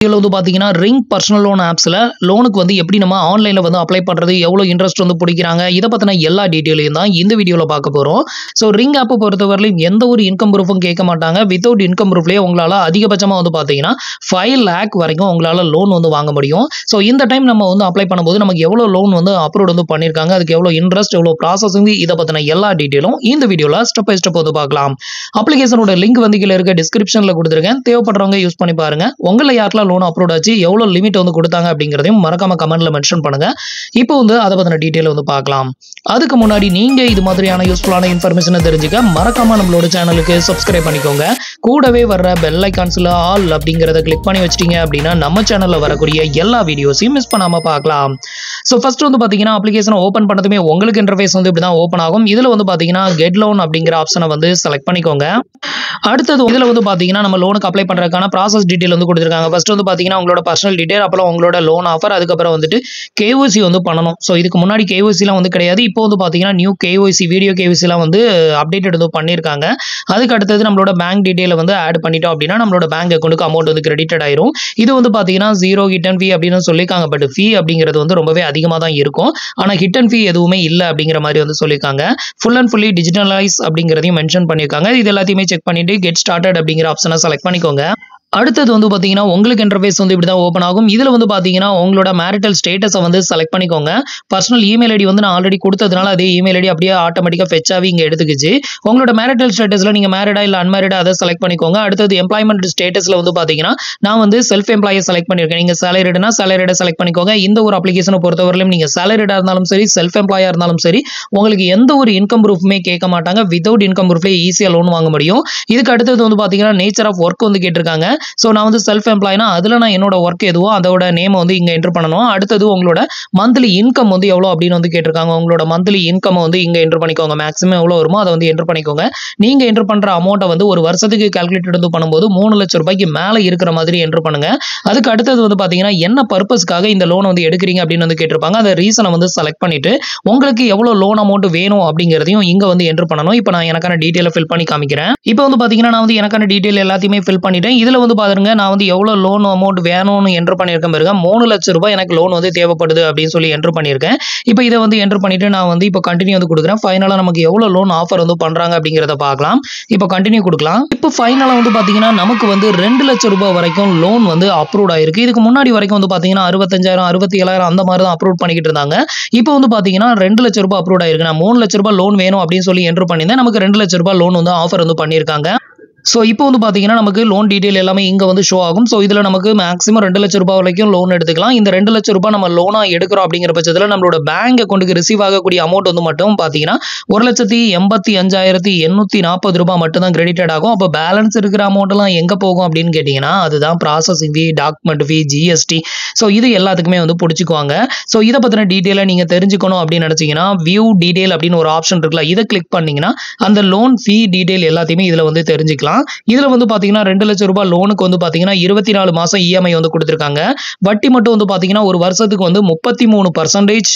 இதுல வந்து பாத்தீங்கன்னா ரிங் பர்சனல் லோன் ஆப்ஸ்ல லோனுக்கு வந்து எப்படி நம்ம ஆன்லைன்ல வந்து அப்ளை பண்றது, எவ்வளவு இன்ட்ரெஸ்ட் வந்து பிடிக்கிறாங்க, இதை பத்தின எல்லா டீடைலையும் தான் இந்த வீடியோல பார்க்க போறோம். ஸோ ரிங் ஆப் பொறுத்தவரையிலும் எந்த ஒரு இன்கம் ப்ரூஃபும் கேட்க மாட்டாங்க. வித்தவுட் இன்கம் ப்ரூஃப்லேயே உங்களால அதிகபட்சமா வந்து பாத்தீங்கன்னா 5 lakh வரைக்கும் உங்களால லோன் வந்து வாங்க முடியும். ஸோ இந்த டைம் நம்ம வந்து அப்ளை பண்ணும்போது நமக்கு எவ்வளவு லோன் வந்து அப்ரூவ் வந்து பண்ணிருக்காங்க, அதுக்கு எவ்வளவு இன்ட்ரெஸ்ட், எவ்வளவு ப்ராசஸிங், இதை பத்தின எல்லா டீடைலும் இந்த வீடியோல ஸ்டெப் பை ஸ்டெப் வந்து பார்க்கலாம். அப்ளிகேஷனோட லிங்க் வந்து கீழே இருக்க டிஸ்கிரிப்ஷன்ல கொடுத்துருக்கேன். தேவைப்படுறவங்க யூஸ் பண்ணி பாருங்க. உங்களை யாருக்கெல்லாம் லோன் அப்ரூவ் ஆச்சு, எவ்வளவு லிமிட் வந்து கொடுத்தாங்க அப்படிங்கறதையும் மறக்காம கமெண்ட்ல மென்ஷன் பண்ணுங்க. இப்போ வந்து அதை பத்தின டீடைல் வந்து பார்க்கலாம். அதுக்கு முன்னாடி நீங்க இது மாதிரியான யூஸ்ஃபுல்லான இன்ஃபர்மேஷனை தெரிஞ்சுக்க மறக்காம நம்மளோட சேனலுக்கு சப்ஸ்கிரைப் பண்ணிக்கோங்க. கூடவே வர்ற பெல் ஐகான்ஸ்ல ஆல் அப்படிங்கறத கிளிக் பண்ணி வச்சிட்டீங்க அப்படின்னா நம்ம சேனல்ல வரக்கூடிய எல்லா வீடியோஸையும் மிஸ் பண்ணாம பார்க்கலாம். ஸோ ஃபர்ஸ்ட் வந்து பாத்தீங்கன்னா அப்ளிகேஷனை ஓபன் பண்ணதுமே உங்களுக்கு இன்டர்ஃபேஸ் வந்து இப்படிதான் ஓபன் ஆகும். இதுல வந்து பாத்தீங்கன்னா கெட் லோன் அப்படிங்கிற ஆப்ஷனை வந்து செலக்ட் பண்ணிக்கோங்க. அடுத்தது இதுல வந்து பாத்தீங்கன்னா நம்ம லோனுக்கு அப்ளை பண்றதுக்கான ப்ராசஸ் டீடைல் வந்து கொடுத்துருக்காங்க. ஃபர்ஸ்ட் வந்து பாத்தீங்கன்னா உங்களோட பர்சனல் டீடைல், அப்புறம் உங்களோட லோன் ஆஃபர், அதுக்கப்புறம் வந்துட்டு கேஒய்சி வந்து பண்ணணும். ஸோ இதுக்கு முன்னாடி கேஒய்சிலாம் வந்து கிடையாது. இப்போ வந்து பாத்தீங்கன்னா நியூ கேஒய்சி, வீடியோ கேஒய்சிலாம் வந்து அப்டேட்டட் வந்து பண்ணியிருக்காங்க. அதுக்கு அடுத்தது நம்மளோட பேங்க் டீடைலை வந்து ஆட் பண்ணிட்டோம் அப்படின்னா நம்மளோட பேங்க் அக்கௌண்ட்டுக்கு அமௌண்ட் வந்து கிரெடிட்டட் ஆயிரும். இது வந்து பாத்தீங்கன்னா 0 ஹிட் அண்ட் ஃபீ அப்படின்னு சொல்லியிருக்காங்க. பட் ஃபீ அப்படிங்கிறது வந்து ரொம்பவே அதிகமாக தான் இருக்கும். ஆனா ஹிட் அண்ட் ஃபீ எதுவுமே இல்லை அப்படிங்கிற மாதிரி வந்து சொல்லியிருக்காங்க. ஃபுல் அண்ட் ஃபுல்லி டிஜிட்டலைஸ் அப்படிங்கிறதையும் மென்ஷன் பண்ணியிருக்காங்க. இது எல்லாத்தையுமே செக் பண்ணிட்டு கெட் ஸ்டார்டட் அப்படிங்கிற ஆப்ஷனை செலக்ட் பண்ணிக்கோங்க. அடுத்தது வந்து பாத்தீங்கன்னா உங்களுக்கு இன்டர்ஃபேஸ் வந்து இப்படிதான் ஓப்பன் ஆகும். இதுல வந்து பாத்தீங்கன்னா உங்களோட மேரிட்டல் ஸ்டேட்டஸை வந்து செலக்ட் பண்ணிக்கோங்க. பர்சனல் இமெயில் ஐடி வந்து நான் ஆல்ரெடி கொடுத்ததுனால அதே இமெயில் ஐடி அப்படியே ஆட்டோமேட்டிக்கா ஃபெச் ஆகி இங்க எடுத்துக்கிச்சு. உங்களோட மேரிட்டல் ஸ்டேட்டஸ்ல நீங்க மேரிடா இல்ல அன்மேரிடா அதை செலக்ட் பண்ணிக்கோங்க. அடுத்தது எம்ப்ளாய்மெண்ட் ஸ்டேட்டஸ்ல வந்து பாத்தீங்கன்னா நான் வந்து செல்ஃப் எம்ப்ளாயை செலக்ட் பண்ணிருக்கேன். நீங்க சேலரிடனா சேலரிட செலக்ட் பண்ணிக்கோங்க. இந்த ஒரு அப்ளிகேஷனை பொறுத்தவரையிலும் நீங்க சேலரிடா இருந்தாலும் சரி, செல்ஃப் எம்ப்ளாயா இருந்தாலும் சரி, உங்களுக்கு எந்த ஒரு இன்கம் ப்ரூஃப்மே கேட்க மாட்டாங்க. வித்தவுட் இன்கம் ப்ரூஃப்லேயே ஈஸியா லோன் வாங்க முடியும். இதுக்கு அடுத்தது வந்து பாத்தீங்கன்னா நேச்சர் ஆஃப் ஒர்க் வந்து கேட்டிருக்காங்க. ஸோ நான் வந்து செல்ஃப் எம்ப்ளாய்னா அதில் நான் என்னோட ஒர்க் எதுவோ அதோட நேம் வந்து இங்கே என்டர் பண்ணணும். அடுத்தது உங்களோட மந்த்லி இன்கம் வந்து எவ்வளோ அப்படின்னு வந்து கேட்டிருக்காங்க. உங்களோட மந்த்லி இன்கம் வந்து இங்கே என்டர் பண்ணிக்கோங்க. மேக்ஸிமம் எவ்வளோ வருமோ அதை வந்து என்டர் பண்ணிக்கோங்க. நீங்கள் என்டர் பண்ணுற அமௌண்ட்டை வந்து ஒரு வருஷத்துக்கு கால்குலேட் வந்து பண்ணும்போது 3 லட்சம் ரூபாய்க்கு மேலே இருக்கிற மாதிரி என்டர் பண்ணுங்க. அதுக்கு அடுத்தது வந்து பார்த்தீங்கன்னா என்ன பர்பஸ்க்காக இந்த லோன் வந்து எடுக்கிறீங்க அப்படின்னு வந்து கேட்டிருப்பாங்க. அந்த ரீசனை வந்து செலக்ட் பண்ணிட்டு உங்களுக்கு எவ்வளோ லோன் அமௌண்ட் வேணும் அப்படிங்கிறதையும் இங்கே வந்து என்டர் பண்ணணும். இப்போ நான் எனக்கான டீட்டெயிலை ஃபில் பண்ணி காமிக்கிறேன். இப்போ வந்து பார்த்தீங்கன்னா நான் வந்து எனக்கான டீட்டெயில் எல்லாத்தையுமே ஃபில் பண்ணிட்டேன். இதில் வந்து பாருங்க நான் வந்து எவ்வளவு லோன் அமௌண்ட் வேணும்னு என்டர் பண்ணியிருக்கேன் பாருங்க. 3 லட்சம் ரூபாய் எனக்கு லோன் வந்து தேவைப்படுது அப்படின்னு சொல்லி என்டர் பண்ணியிருக்கேன். இப்போ இதை வந்து என்டர் பண்ணிட்டு நான் வந்து இப்போ கண்டினியூ வந்து கொடுக்குறேன். ஃபைனலா நமக்கு எவ்வளவு லோன் ஆஃபர் வந்து பண்றாங்க அப்படிங்கிறத பார்க்கலாம். இப்போ கண்டினியூ கொடுக்கலாம். இப்போ ஃபைனலா வந்து பாத்தீங்கன்னா நமக்கு வந்து 2 லட்சம் ரூபாய் வரைக்கும் லோன் வந்து அப்ரூவ் ஆயிருக்கு. இதுக்கு முன்னாடி வரைக்கும் வந்து பாத்தீங்கன்னா 65,000 67,000 அந்த மாதிரி தான் அப்ரூவ் பண்ணிக்கிட்டு இருந்தாங்க. இப்போ வந்து பாத்தீங்கன்னா 2 லட்சம் ரூபாய் அப்ரூவ் ஆயிருக்கு. நான் 3 லட்சம் ரூபாய் லோன் வேணும் அப்படின்னு சொல்லி என்டர் பண்ணியிருந்தேன். நமக்கு 2 லட்சம் ரூபாய் லோன் வந்து ஆஃபர் வந்து பண்ணியிருக்காங்க. ஸோ இப்போ வந்து பார்த்தீங்கன்னா நமக்கு லோன் டீடைல் எல்லாமே இங்கே வந்து ஷோ ஆகும். ஸோ இதில் நமக்கு மேக்ஸிமம் 2 லட்சம் ரூபாய் வரைக்கும் லோன் எடுத்துக்கலாம். இந்த 2 லட்சம் ரூபாய் நம்ம லோனாக எடுக்கிறோம் அப்படிங்கிற பட்சத்தில் நம்மளோட பேங்க் அக்கௌண்ட்டுக்கு ரிசீவ் ஆகக்கூடிய அமௌண்ட் வந்து மட்டும் பார்த்தீங்கன்னா 1,85,840 ரூபாய் மட்டும் தான் கிரெடிட்டட் ஆகும். அப்போ பேலன்ஸ் இருக்கிற அமௌண்ட்லாம் எங்கே போகும் அப்படின்னு கேட்டிங்கன்னா அதுதான் ப்ராசஸிங் ஃபீ, டாக்குமெண்ட் ஃபீ, ஜிஎஸ்டி. ஸோ இது எல்லாத்துக்குமே வந்து பிடிச்சிக்குவாங்க. ஸோ இதை பற்றின டீட்டெயிலை நீங்கள் தெரிஞ்சுக்கணும் அப்படின்னு நினச்சிங்கன்னா வியூ டீடைல் அப்படின்னு ஒரு ஆப்ஷன் இருக்குல்ல, இதை கிளிக் பண்ணிங்கன்னா அந்த லோன் ஃபீ டீடைல் எல்லாத்தையுமே இதில் வந்து தெரிஞ்சுக்கலாம். இதுல வந்து பாத்தீங்கன்னா 2 லட்சம் ரூபாய் லோனுக்கு வந்து பாத்தீங்கன்னா 24 மாசம் இஎம்ஐ வந்து கொடுத்திருக்காங்க. வட்டி மட்டும் வந்து பாத்தீங்கன்னா ஒரு வருஷத்துக்கு வந்து 33%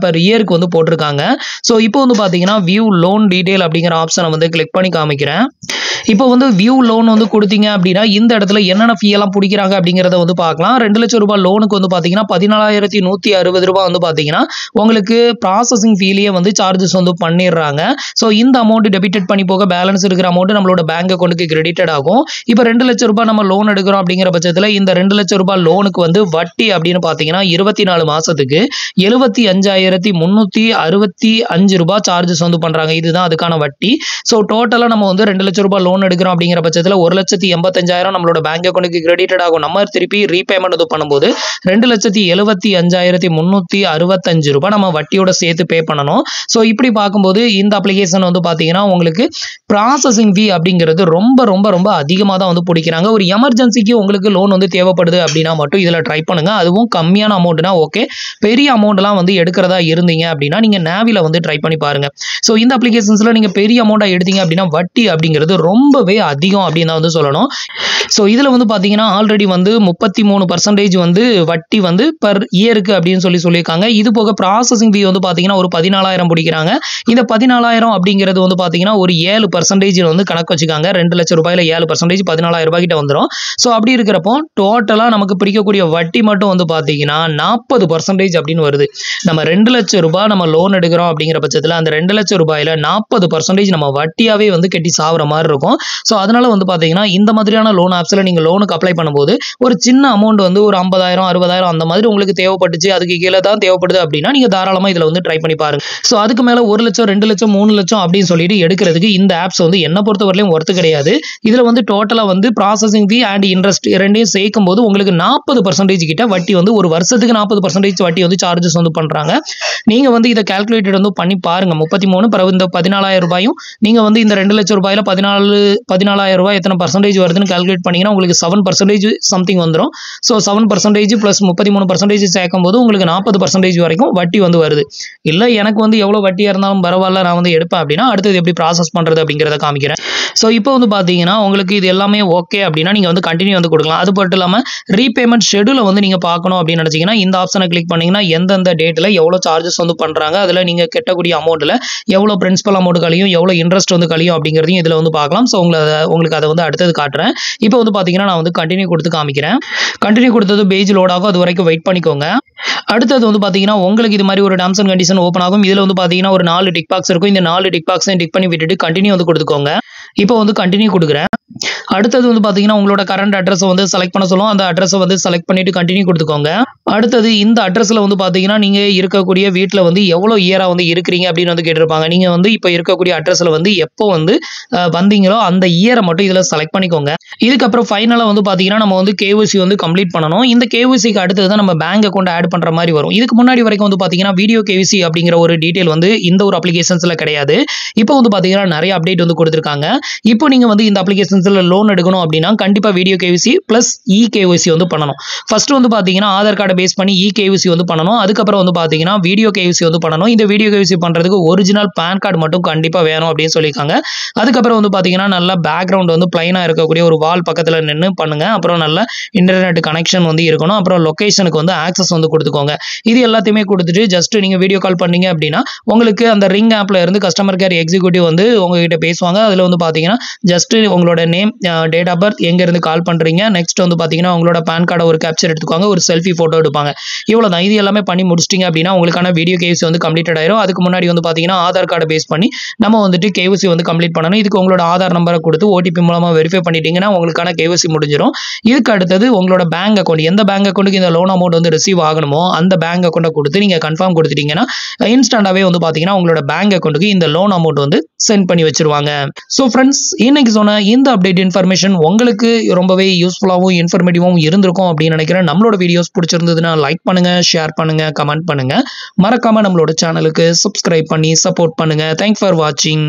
பெர் இயருக்கு வந்து போட்டிருக்காங்க. ஸோ இப்போ வந்து பாத்தீங்கன்னா வியூ லோன் டீடைல் அப்படிங்கிற ஆப்ஷனை வந்து கிளிக் பண்ணி காமிக்கிறேன். இப்போ வந்து வியூ லோன் வந்து கொடுத்தீங்க அப்படின்னா இந்த இடத்துல என்னென்ன ஃபீ எல்லாம் பிடிக்கிறாங்க அப்படிங்கிறத வந்து பார்க்கலாம். 2 லட்சம் ரூபாய் லோனுக்கு வந்து பாத்தீங்கன்னா 14,160 ரூபாய் வந்து பாத்தீங்கன்னா உங்களுக்கு ப்ராசஸிங் ஃபீலியே வந்து சார்ஜஸ் வந்து பண்ணிடுறாங்க. ஸோ இந்த அமௌண்ட் டெபிட்டட் பண்ணி போக பேலன்ஸ் இருக்கிற அமௌண்ட் நம்மளோட பேங்க் அக்கௌண்ட்டுக்கு கிரெடிட்டட் ஆகும். இப்போ 2 லட்சம் ரூபாய் நம்ம லோன் எடுக்கிறோம் அப்படிங்கிற பட்சத்தில் இந்த 2 லட்சம் ரூபாய் லோனுக்கு வந்து வட்டி அப்படின்னு பார்த்தீங்கன்னா 24 மாசத்துக்கு 75,365 ரூபாய் சார்ஜஸ் வந்து பண்றாங்க. இதுதான் அதுக்கான வட்டி. ஸோ டோட்டலா நம்ம வந்து 2 லட்சம் ரூபாய் லோன் எடுக்கிறோம் அப்படிங்கிற பட்சத்தில் 1,85,000 நம்மளோட பேங்க் அக்கௌண்ட்டுக்கு கிரெடிட்டட் ஆகும். நம்ம திருப்பி ரீபேமெண்ட் வந்து பண்ணும்போது 2,75,365 ரூபாய் நம்ம வட்டியோட சேர்த்து பே பண்ணணும். ஸோ இப்படி பார்க்கும்போது இந்த அப்ளிகேஷன் வந்து பார்த்தீங்கன்னா உங்களுக்கு ப்ராசஸிங் ஃபீ அப்படிங்கிறது ரொம்ப ரொம்ப ரொம்ப அதிகமாக தான் வந்து பிடிக்கிறாங்க. ஒரு எமர்ஜென்சிக்கு உங்களுக்கு லோன் வந்து தேவைப்படுது அப்படின்னா மட்டும் இதில் ட்ரை பண்ணுங்க. அதுவும் கம்மியான அமௌண்ட்னா ஓகே. பெரிய அமௌண்ட்லாம் வந்து எடுக்கிறதா இருந்தீங்க அப்படின்னா நீங்க நேவில வந்து ட்ரை பண்ணி பாருங்க. ஸோ இந்த அப்ளிகேஷன்ஸ்ல நீங்க பெரிய அமௌண்டா எடுத்தீங்க அப்படின்னா வட்டி அப்படிங்கிறது ரொம்பவே அதிகம் அப்படின்னு தான் வந்து சொல்லணும். ஸோ இதில் வந்து பார்த்தீங்கன்னா ஆல்ரெடி வந்து 33% வந்து வட்டி வந்து பர் இயருக்கு அப்படின்னு சொல்லியிருக்காங்க. இது போக ப்ராசஸிங் ஃபீ வந்து பார்த்தீங்கன்னா ஒரு 14,000 பிடிக்கிறாங்க. இந்த 14,000 அப்படிங்கிறது வந்து பார்த்தீங்கன்னா ஒரு 7% வந்து கணக்கு வச்சுக்காங்க. 2 லட்சம் ரூபாயில 7% 14,000 ரூபாய் கிட்ட வந்துரும். சோ அப்படி இருக்கிறப்போ டோட்டலா நமக்கு பிடிக்கக்கூடிய வட்டி மட்டும் வந்து பாத்தீங்கன்னா 40% அப்படின்னு வருது. நம்ம 2 லட்சம் ரூபாய் நம்ம லோன் எடுக்கிறோம் அப்படிங்கிற பட்சத்துல அந்த 2 லட்சம் ரூபாயில 40% நம்ம வட்டியாவே வந்து கட்டி சாவற மாதிரி இருக்கும். சோ அதனால வந்து பாத்தீங்கன்னா இந்த மாதிரியான லோன் ஆப்ஸ்ல நீங்க லோனுக்கு அப்ளை பண்ணும்போது ஒரு சின்ன அமௌண்ட் வந்து ஒரு 50,000 60,000 அந்த மாதிரி உங்களுக்கு தேவைப்பட்டுச்சு, அதுக்கு கீழ தான் தேவைப்படுது அப்படின்னா நீங்க தாராளமா இதுல வந்து ட்ரை பண்ணி பாருங்க. சோ அதுக்கு மேல 1 லட்சம் 2 லட்சம் 3 லட்சம் அப்படின்னு சொல்லிட்டு எடுக்கிறதுக்கு இந்த ஆப்ஸ் வந்து என்ன பொறுத்தவரையிலும் ஒர்த் கிடையாது. இதுல வந்து டோட்டலா வந்து ப்ராசசிங் ஃபீ அண்ட் இன்ட்ரெஸ்ட் ரெண்டையும் சேர்க்கும்போது உங்களுக்கு 40% கிட்ட வட்டி வந்து ஒரு வருஷத்துக்கு 40% வட்டி வந்து சார்ஜஸ் வந்து பண்றாங்க. நீங்க வந்து இத கால்குலேட்டட் வந்து பண்ணி பாருங்க. 33 பிறகு இந்த 14,000 ரூபாயும் நீங்க வந்து இந்த 2 லட்சம் ரூபாயில 14,000 ரூபாய் எத்தனை பர்சன்டேஜ் வருதுன்னு கால்குலேட் பண்ணீங்கன்னா உங்களுக்கு 7% சம்திங் வந்துரும். சோ 7% பிளஸ் 33% சேர்க்கும்போது உங்களுக்கு 40% வரைக்கும் வட்டி வந்து வருது. இல்ல எனக்கு வந்து எவ்வளவு வட்டியா இருந்தாலும் பரவாயில்ல நான் வந்து எடுப்பேன் அப்படின்னா அடுத்தது எப்படி ப்ராசஸ் பண்றது அப்படிங்கறத காமிக்கிறேன். சோ இப்போ வந்து பாத்தீங்கன்னா உங்களுக்கு இது எல்லாமே ஓகே அப்படின்னா நீங்க வந்து கண்டினியூ வந்து கொடுக்கலாம். அது மட்டும் இல்லாம ரீபேமெண்ட் ஷெட்யூல வந்து நீங்க பார்க்கணும் அப்படின்னு நினைச்சீங்கன்னா இந்த ஆப்ஷனை கிளிக் பண்ணீங்கன்னா எந்தெந்த டேட்ல எவ்வளவு சார்ஜஸ் வந்து பண்றாங்க, அதுல நீங்க கட்டக்கூடிய அமௌண்ட்ல எவ்வளவு பிரின்சிபல் அமௌண்ட் கழியும் எவ்வளவு இன்ட்ரெஸ்ட் வந்து கழியும் அப்படிங்கறதையும் இதுல வந்து பார்க்கலாம். சோ உங்களுக்கு அதை வந்து அடுத்தது காட்டுறேன். இப்போ வந்து பாத்தீங்கன்னா நான் வந்து கண்டினியூ கொடுத்து காமிக்கிறேன். கண்டினியூ கொடுத்தது பேஜ் லோட் ஆகும், அது வரைக்கும் வெயிட் பண்ணிக்கோங்க. அடுத்தது வந்து பாத்தீங்கன்னா உங்களுக்கு இது மாதிரி ஒரு டர்ம்ஸ் அண்ட் கண்டிஷன் ஓபன் ஆகும். இதுல வந்து பாத்தீங்கன்னா ஒரு 4 டிக் பாக்ஸ் இருக்கும். இந்த 4 டிக் பாக்ஸையும் டிக் பண்ணி விட்டுட்டு கண்டினியூ வந்து கொடுத்துக்கோங்க. இப்போ வந்து கண்டினியூ கொடுக்குறேன். அடுத்தது வந்து பாத்தீங்கன்னா உங்களோட கரண்ட் அட்ரஸ் வந்து செலக்ட் பண்ண சொல்லும். அந்த அட்ரஸை வந்து செலக்ட் பண்ணிட்டு கண்டினியூ கொடுத்துக்கோங்க. அடுத்தது இந்த அட்ரஸ்ல வந்து பாத்தீங்கன்னா நீங்க இருக்கக்கூடிய வீட்ல வந்து எவ்வளவு இயரா வந்து இருக்கிறீங்க அப்படின்னு வந்து கேட்டிருப்பாங்க. நீங்க வந்து இப்ப இருக்கக்கூடிய அட்ரஸ்ல வந்து எப்போ வந்து வந்தீங்களோ அந்த இயரை மட்டும் இதுல செலக்ட் பண்ணிக்கோங்க. இதுக்கப்புறம் ஃபைனலா வந்து பாத்தீங்கன்னா நம்ம வந்து KYC வந்து கம்ப்ளீட் பண்ணணும். இந்த KYCக்கு அடுத்தது தான் நம்ம பேங்க் அக்கௌண்ட் ஆட் பண்ற மாதிரி வரும். இதுக்கு முன்னாடி வரைக்கும் வந்து பாத்தீங்கன்னா வீடியோ KYC அப்படிங்கிற ஒரு டீடைல் வந்து இந்த ஒரு அப்ளிகேஷன்ஸ்ல கிடையாது. இப்போ வந்து பாத்தீங்கன்னா நிறைய அப்டேட் வந்து கொடுத்திருக்காங்க. இப்போ நீங்க வந்து இந்த அப்ளிகேஷன்ஸ்ல லோன் எடுக்கணும் அப்படின்னா கண்டிப்பா வீடியோ KYC பிளஸ் KYC வந்து பண்ணணும். ஃபர்ஸ்ட் வந்து பாத்தீங்கன்னா ஆதார் கார்டை பேஸ் பண்ணி KYC வந்து பண்ணணும். அதுக்கப்புறம் வந்து பாத்தீங்கன்னா வீடியோ KYC வந்து பண்ணணும். இந்த வீடியோ KYC பண்றதுக்கு ஒரிஜினல் பான் கார்டு மட்டும் கண்டிப்பா வேணும் அப்படின்னு சொல்லியிருக்காங்க. அதுக்கப்புறம் வந்து பாத்தீங்கன்னா நல்ல பேக்ரவுண்ட் வந்து பிளைனா இருக்கக்கூடிய ஒரு வால் பக்கத்துல நின்று பண்ணுங்க. அப்புறம் நல்ல இன்டர்நெட் கனெக்ஷன் வந்து இருக்கணும். அப்புறம் லொகேஷனுக்கு வந்து ஆக்சஸ் வந்து கொடுத்துக்கோங்க. இது எல்லாத்தையுமே கொடுத்துட்டு ஜஸ்ட் நீங்க வீடியோ கால் பண்ணீங்க அப்படின்னா உங்களுக்கு அந்த ரிங் ஆப்ல இருந்து கஸ்டமர் கேர் எக்ஸிக்யூட்டிவ் வந்து உங்ககிட்ட பேசுவாங்க. அதுல வந்து பாத்தீங்கன்னா ஜஸ்ட் உங்களோட நேம், டேட் ஆஃப் பர்த், எங்க இருந்து கால் பண்றீங்க, நெக்ஸ்ட் வந்து பாத்தீங்கன்னா உங்களோட பான் கார்டை ஒரு கேப்சர் எடுத்துக்குவாங்க, ஒரு செல்ஃபி போட்டோ எடுப்பாங்க. இவ்வளவுதான். இது எல்லாமே பண்ணி முடிச்சிட்டீங்க அப்படின்னா உங்களுக்கான வீடியோ KYC வந்து கம்ப்ளீட்டட் ஆயிரும். அதுக்கு முன்னாடி வந்து பாத்தீங்கன்னா ஆதார் கார்டை பேஸ் பண்ணி நம்ம வந்துட்டு KYC வந்து கம்ப்ளீட் பண்ணணும். இதுக்கு உங்களோட ஆதார் நம்பரை கொடுத்து OTP மூலமா வெரிஃபை பண்ணிட்டீங்கன்னா உங்களுக்கான KYC முடிஞ்சிடும். இதுக்கு அடுத்தது உங்களோட பேங்க் அக்கௌண்ட், எந்த பேங்க் அக்கௌண்ட்டுக்கு இந்த லோன் அமௌண்ட் வந்து ரிசீவ் ஆகணுமோ அந்த பேங்க் அக்கௌண்ட்டை கொடுத்து நீங்க கன்ஃபார்ம் கொடுத்துட்டீங்கன்னா இன்ஸ்டன்டாவே வந்து பாத்தீங்கன்னா உங்களோட பேங்க் அக்கௌண்ட்டுக்கு இந்த லோன் அமௌண்ட் வந்து சென்ட் பண்ணி வச்சிருவாங்க. சோ ஃப்ரெண்ட்ஸ், இன்னைக்கு சொன்ன இந்த அப்டேட் இன்ஃபர்மேஷன் உங்களுக்கு ரொம்பவே யூஸ்ஃபுல்லாகவும் இன்ஃபர்மேட்டிவாகவும் இருந்திருக்கும் அப்படின்னு நினைக்கிறேன். நம்மளோட வீடியோஸ் பிடிச்சிருந்ததுன்னா லைக் பண்ணுங்க, ஷேர் பண்ணுங்க, கமெண்ட் பண்ணுங்க. மறக்காம நம்மளோட சேனலுக்கு சப்ஸ்கிரைப் பண்ணி சப்போர்ட் பண்ணுங்க. தேங்க்ஸ் ஃபார் வாட்சிங்.